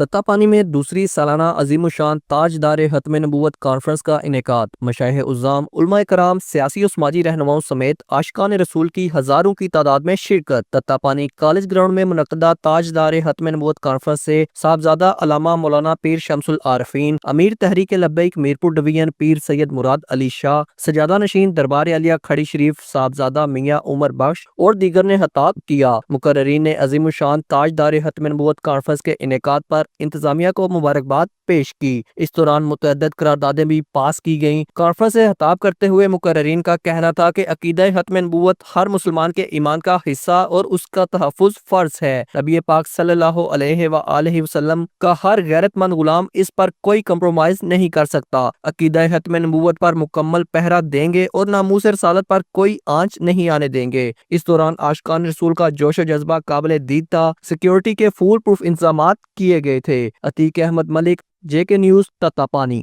تتا پانی میں دوسری سالانہ عظیم الشان تاجدار ختم نبوت کانفرنس کا انعقاد۔ مشائخ عظام، علماء کرام، سیاسی و سماجی رہنماؤں سمیت عاشقان رسول کی ہزاروں کی تعداد میں شرکت۔ تتا پانی کالج گراؤنڈ میں منعقدہ تاجدار ختم نبوت کانفرنس سے صاحبزادہ علامہ مولانا پیر شمس العارفین، امیر تحریک لبیک میرپور ڈویژن پیر سید مراد علی شاہ، سجادہ نشین دربار عالیہ کھڑی شریف صاحبزادہ میاں عمر بخش اور دیگر نے خطاب کیا۔ مقررین نے عظیم الشان تاجدار ختم نبوت کانفرنس کے انعقاد پر انتظامیہ کو مبارکباد پیش کی۔ اس دوران متعدد قراردادیں بھی پاس کی گئیں۔ کانفرنس سے خطاب کرتے ہوئے مقررین کا کہنا تھا کہ عقیدہ ختم نبوت ہر مسلمان کے ایمان کا حصہ اور اس کا تحفظ فرض ہے۔ نبی پاک صلی اللہ علیہ وآلہ وسلم کا ہر غیرت مند غلام اس پر کوئی کمپرومائز نہیں کر سکتا۔ عقیدہ ختم نبوت پر مکمل پہرا دیں گے اور ناموس رسالت پر کوئی آنچ نہیں آنے دیں گے۔ اس دوران عاشقان رسول کا جوش و جذبہ قابل دید تھا۔ سیکیورٹی کے فول پروف انتظامات کیے گئے تھے۔ عتیق احمد ملک، JK نیوز، تتا پانی۔